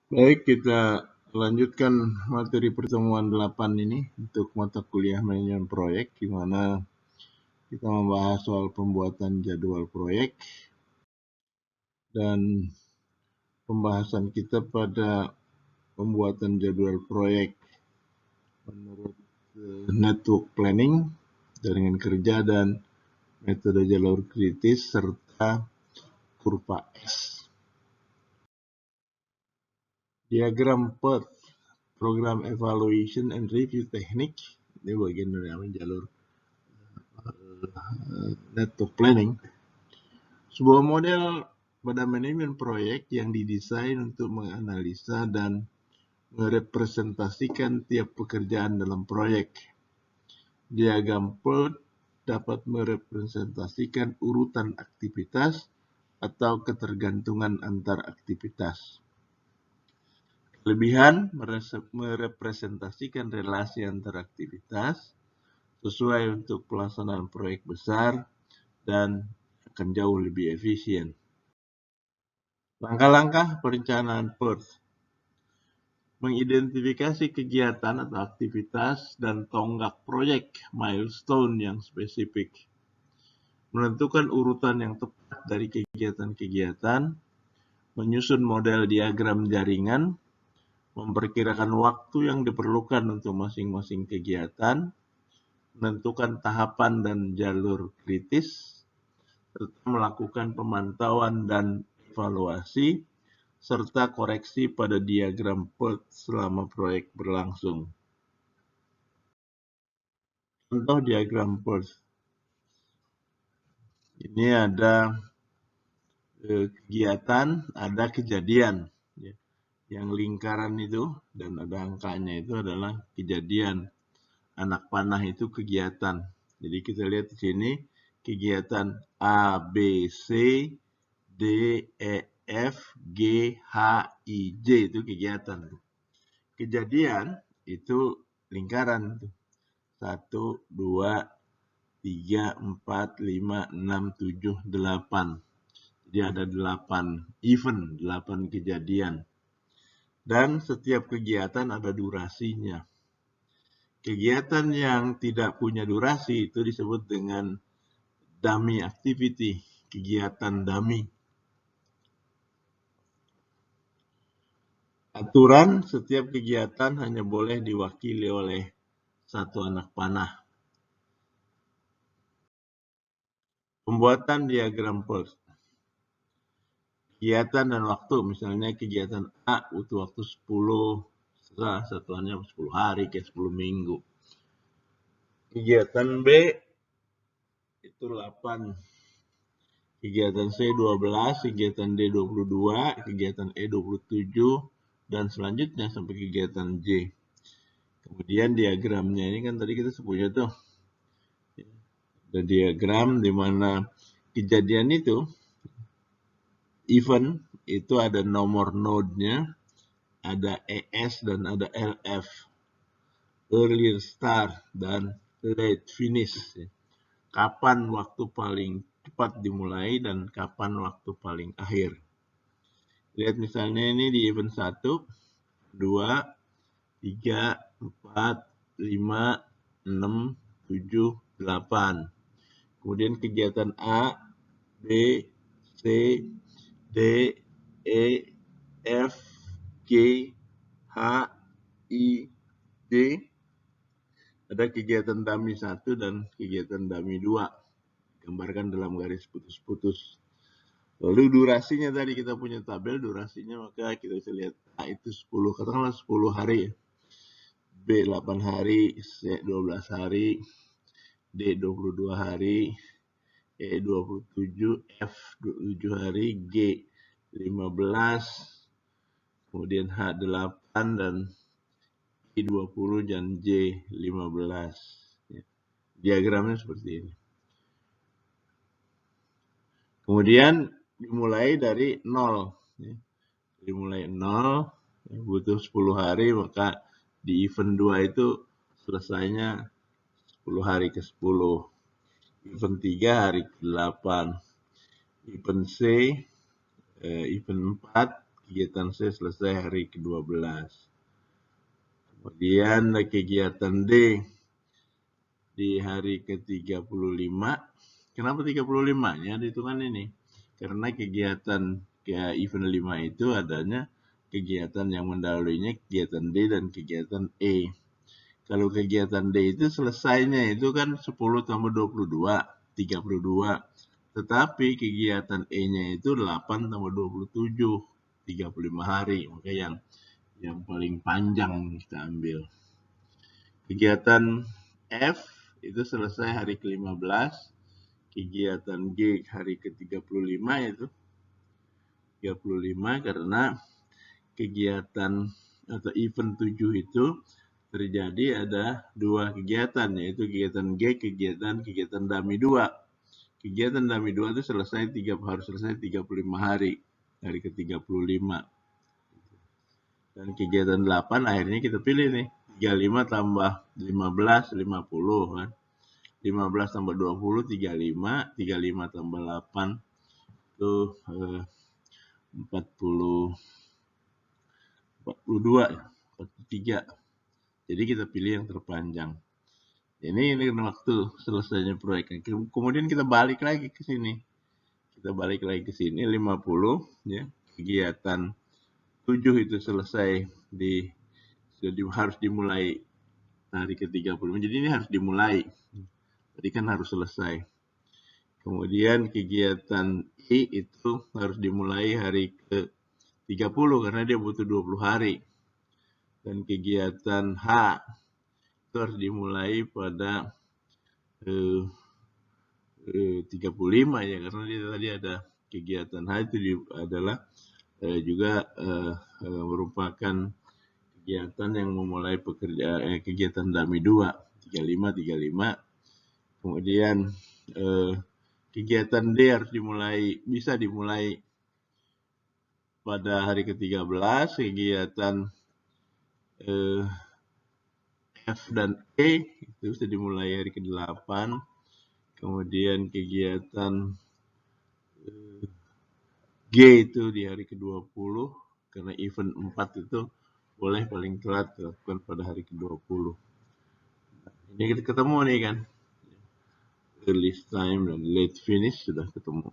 Baik, kita lanjutkan materi pertemuan 8 ini untuk mata kuliah manajemen proyek, di mana kita membahas soal pembuatan jadwal proyek dan pembahasan kita pada pembuatan jadwal proyek menurut network planning, jaringan kerja, dan metode jalur kritis, serta kurva S. Diagram PERT, Program Evaluation and Review Technique, ini bagian dari jalur network planning. Sebuah model pada manajemen proyek yang didesain untuk menganalisa dan merepresentasikan tiap pekerjaan dalam proyek. Diagram PERT dapat merepresentasikan urutan aktivitas atau ketergantungan antar aktivitas. Kelebihan merepresentasikan relasi antar aktivitas sesuai untuk pelaksanaan proyek besar dan akan jauh lebih efisien. Langkah-langkah perencanaan PERT: mengidentifikasi kegiatan atau aktivitas dan tonggak proyek milestone yang spesifik, menentukan urutan yang tepat dari kegiatan-kegiatan, menyusun model diagram jaringan, memperkirakan waktu yang diperlukan untuk masing-masing kegiatan, menentukan tahapan dan jalur kritis, serta melakukan pemantauan dan evaluasi, serta koreksi pada diagram PERT selama proyek berlangsung. Contoh diagram PERT. Ini ada kegiatan, ada kejadian. Yang lingkaran itu dan ada angkanya itu adalah kejadian. Anak panah itu kegiatan. Jadi kita lihat di sini kegiatan A, B, C, D, E, F, G, H, I, J itu kegiatan. Kejadian itu lingkaran. 1, 2, 3, 4, 5, 6, 7, 8. Jadi ada 8 event, 8 kejadian. Dan setiap kegiatan ada durasinya. Kegiatan yang tidak punya durasi itu disebut dengan dummy activity, kegiatan dummy. Aturan, setiap kegiatan hanya boleh diwakili oleh satu anak panah. Pembuatan diagram PERT. Kegiatan dan waktu, misalnya kegiatan A butuh waktu 10, satuannya 10 hari, kayak 10 minggu. Kegiatan B itu 8. Kegiatan C 12, kegiatan D 22, kegiatan E 27, dan selanjutnya sampai kegiatan J. Kemudian diagramnya ini kan tadi kita sebutnya tuh. Ada diagram di mana kejadian itu, event, itu ada nomor node-nya, ada ES dan ada LF. Earlier start dan late finish. Kapan waktu paling cepat dimulai dan kapan waktu paling akhir. Lihat misalnya ini di event 1, 2, 3, 4, 5, 6, 7, 8. Kemudian kegiatan A, B, C, D, E, F, G, H, I, J. Ada kegiatan dummy 1 dan kegiatan dummy 2. Gambarkan dalam garis putus-putus. Lalu durasinya tadi kita punya tabel durasinya, maka kita bisa lihat A itu 10, katakanlah 10 hari, B 8 hari, C 12 hari, D 22 hari, E 27, F 27 hari, G 15, kemudian H 8 dan I 20 dan J 15. Diagramnya seperti ini. Kemudian dimulai dari 0. Dimulai 0, butuh 10 hari, maka di event 2 itu selesainya 10 hari ke 10. Event 3 hari ke 8. Event C, event 4, kegiatan C selesai hari ke-12. Kemudian kegiatan D di hari ke-35. Kenapa 35-nya dihitungan ini? Karena kegiatan event 5 itu adanya kegiatan yang mendahulunya kegiatan D dan kegiatan E. Kalau kegiatan D itu selesainya itu kan 10 tambah 22, 32. Tetapi kegiatan E-nya itu 8 tambah 27, 35 hari. Maka yang paling panjang kita ambil. Kegiatan F itu selesai hari ke-15. Kegiatan G hari ke-35 itu 35 karena kegiatan atau event 7 itu terjadi ada 2 kegiatan, yaitu kegiatan G, kegiatan dummy 2. Kegiatan dummy 2 itu harus selesai 35 hari ke-35. Dan kegiatan 8 akhirnya kita pilih nih, 35 tambah 15, 50 kan. 15 tambah 20, 35, 35 tambah 8 itu 42 ya, 43. Jadi kita pilih yang terpanjang. Ini waktu selesainya proyeknya. Kemudian kita balik lagi ke sini. 50 ya. Kegiatan 7 itu selesai harus dimulai hari ke-35. Jadi ini harus dimulai. Tadi kan harus selesai. Kemudian kegiatan I itu harus dimulai hari ke-30 karena dia butuh 20 hari. Dan kegiatan H itu harus dimulai pada 35 ya, karena dia tadi ada kegiatan H itu adalah juga merupakan kegiatan yang memulai kegiatan dummy 2, 35. Kemudian kegiatan D harus bisa dimulai pada hari ke-13, kegiatan F dan E itu bisa dimulai hari ke-8, kemudian kegiatan G itu di hari ke-20, karena event 4 itu boleh paling telat dilakukan pada hari ke-20. Ini kita ketemu nih kan, early time dan late finish sudah ketemu.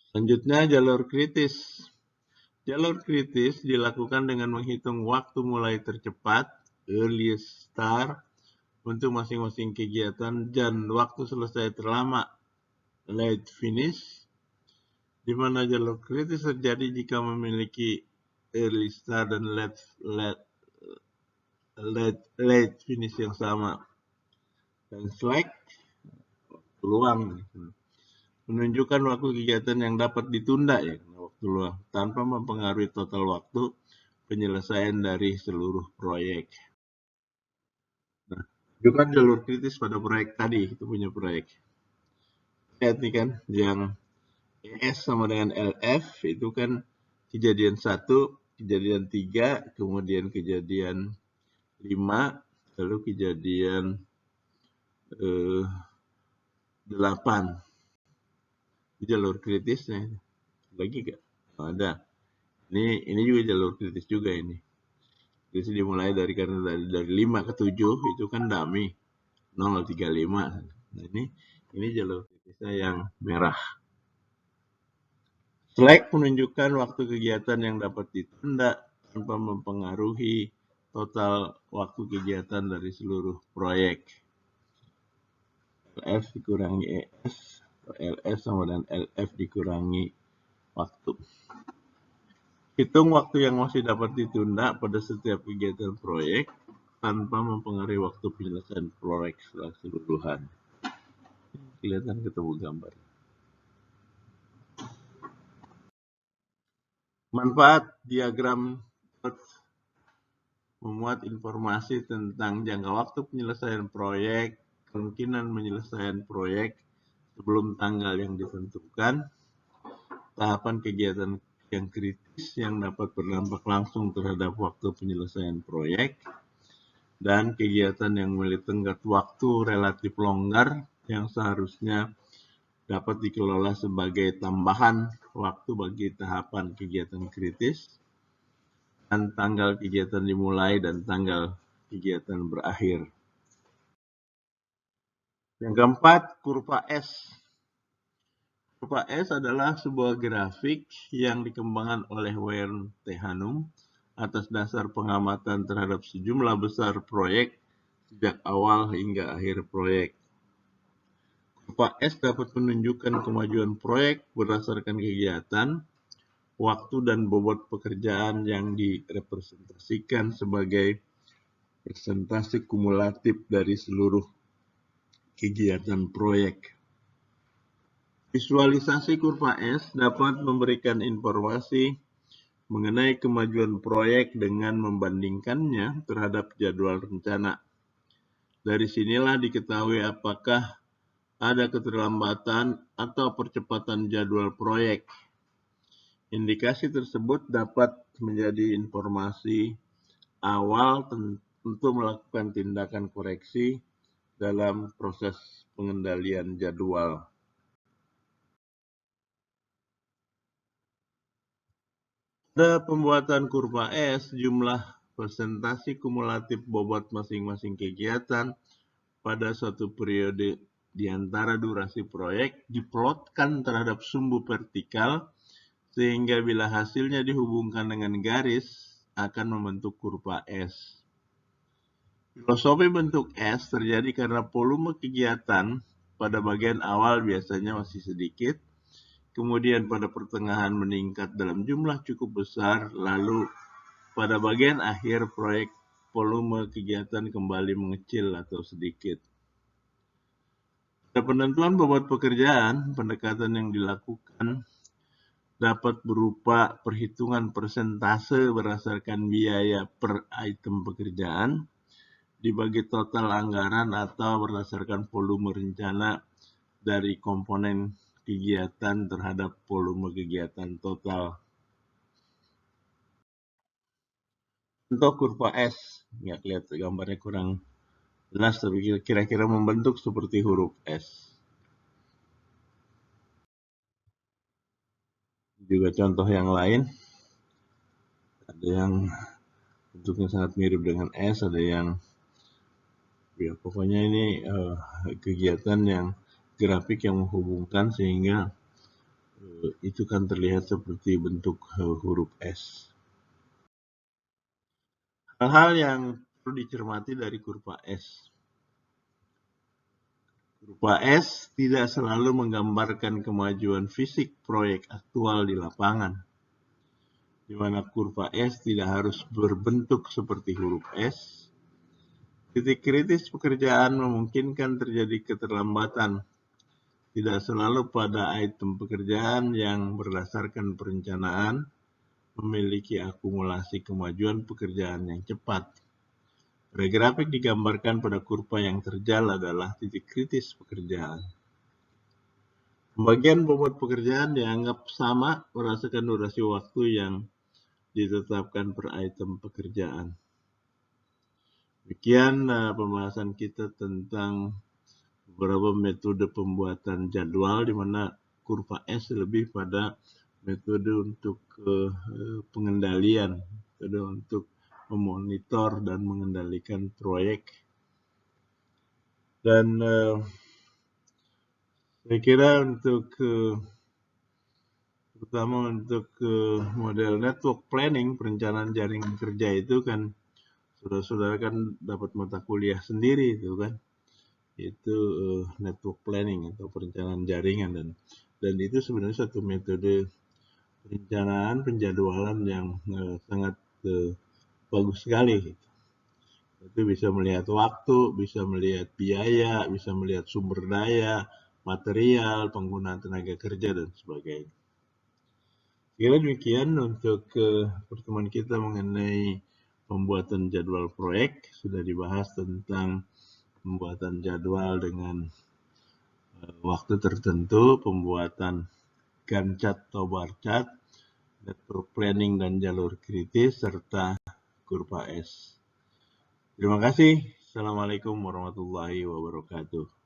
Selanjutnya jalur kritis. Jalur kritis dilakukan dengan menghitung waktu mulai tercepat, earliest start, untuk masing-masing kegiatan dan waktu selesai terlama, late finish, di mana jalur kritis terjadi jika memiliki early start dan late finish yang sama. Dan slack, luang, menunjukkan waktu kegiatan yang dapat ditunda ya, waktu luang, tanpa mempengaruhi total waktu penyelesaian dari seluruh proyek. Nah, tunjukkan jalur kritis pada proyek tadi, itu punya proyek. Lihat nih kan, yang ES sama dengan LF itu kan kejadian 1, kejadian 3, kemudian kejadian 5, lalu kejadian 8. Jalur kritisnya lagi gak? Oh, ada. Ini juga jalur kritis juga ini. Kritis dimulai dari 5 ke 7 itu kan dummy 035. Nah, ini jalur kritisnya yang merah. Slack menunjukkan waktu kegiatan yang dapat ditunda tanpa mempengaruhi total waktu kegiatan dari seluruh proyek. LF dikurangi ES, LS sama dengan LF dikurangi waktu. Hitung waktu yang masih dapat ditunda pada setiap kegiatan proyek tanpa mempengaruhi waktu penyelesaian proyek secara keseluruhan. Kelihatan ketemu gambar. Manfaat diagram memuat informasi tentang jangka waktu penyelesaian proyek, kemungkinan penyelesaian proyek sebelum tanggal yang ditentukan, tahapan kegiatan yang kritis yang dapat berdampak langsung terhadap waktu penyelesaian proyek, dan kegiatan yang memiliki tenggat waktu relatif longgar yang seharusnya dapat dikelola sebagai tambahan waktu bagi tahapan kegiatan kritis dan tanggal kegiatan dimulai dan tanggal kegiatan berakhir. Yang keempat, kurva S. Kurva S adalah sebuah grafik yang dikembangkan oleh Wern T. Hanum atas dasar pengamatan terhadap sejumlah besar proyek sejak awal hingga akhir proyek. Kurva S dapat menunjukkan kemajuan proyek berdasarkan kegiatan, waktu, dan bobot pekerjaan yang direpresentasikan sebagai persentase kumulatif dari seluruh kegiatan proyek. Visualisasi kurva S dapat memberikan informasi mengenai kemajuan proyek dengan membandingkannya terhadap jadwal rencana. Dari sinilah diketahui apakah ada keterlambatan atau percepatan jadwal proyek. Indikasi tersebut dapat menjadi informasi awal untuk melakukan tindakan koreksi dalam proses pengendalian jadwal. Pada pembuatan kurva S, jumlah persentase kumulatif bobot masing-masing kegiatan pada suatu periode di antara durasi proyek diplotkan terhadap sumbu vertikal, sehingga bila hasilnya dihubungkan dengan garis akan membentuk kurva S. Filosofi bentuk S terjadi karena volume kegiatan pada bagian awal biasanya masih sedikit, kemudian pada pertengahan meningkat dalam jumlah cukup besar, lalu pada bagian akhir proyek volume kegiatan kembali mengecil atau sedikit. Pada penentuan bobot pekerjaan, pendekatan yang dilakukan dapat berupa perhitungan persentase berdasarkan biaya per item pekerjaan dibagi total anggaran atau berdasarkan volume rencana dari komponen kegiatan terhadap volume kegiatan total. Untuk kurva S, nggak lihat gambarnya kurang jelas, tapi kira-kira membentuk seperti huruf S. Juga contoh yang lain, ada yang bentuknya sangat mirip dengan S, ada yang ya pokoknya ini kegiatan yang grafik yang menghubungkan sehingga itu kan terlihat seperti bentuk huruf S. Hal-hal yang perlu dicermati dari kurva S. Kurva S tidak selalu menggambarkan kemajuan fisik proyek aktual di lapangan, di mana kurva S tidak harus berbentuk seperti huruf S. Titik kritis pekerjaan memungkinkan terjadi keterlambatan, tidak selalu pada item pekerjaan yang berdasarkan perencanaan memiliki akumulasi kemajuan pekerjaan yang cepat. Pada grafik digambarkan pada kurva yang terjal adalah titik kritis pekerjaan. Pembagian bobot pekerjaan dianggap sama berdasarkan durasi waktu yang ditetapkan per item pekerjaan. Demikian pembahasan kita tentang beberapa metode pembuatan jadwal, di mana kurva S lebih pada metode untuk pengendalian, metode untuk memonitor dan mengendalikan proyek. Dan saya kira untuk terutama untuk model network planning, perencanaan jaringan kerja itu kan saudara-saudara kan dapat mata kuliah sendiri itu kan, itu network planning atau perencanaan jaringan, dan itu sebenarnya satu metode perencanaan penjadwalan yang sangat bagus sekali. Itu bisa melihat waktu, bisa melihat biaya, bisa melihat sumber daya, material, penggunaan tenaga kerja, dan sebagainya. Kira demikian untuk pertemuan kita mengenai pembuatan jadwal proyek. Sudah dibahas tentang pembuatan jadwal dengan waktu tertentu, pembuatan Gantt chart atau bar chart, network planning dan jalur kritis, serta kurva S. Terima kasih. Assalamualaikum warahmatullahi wabarakatuh.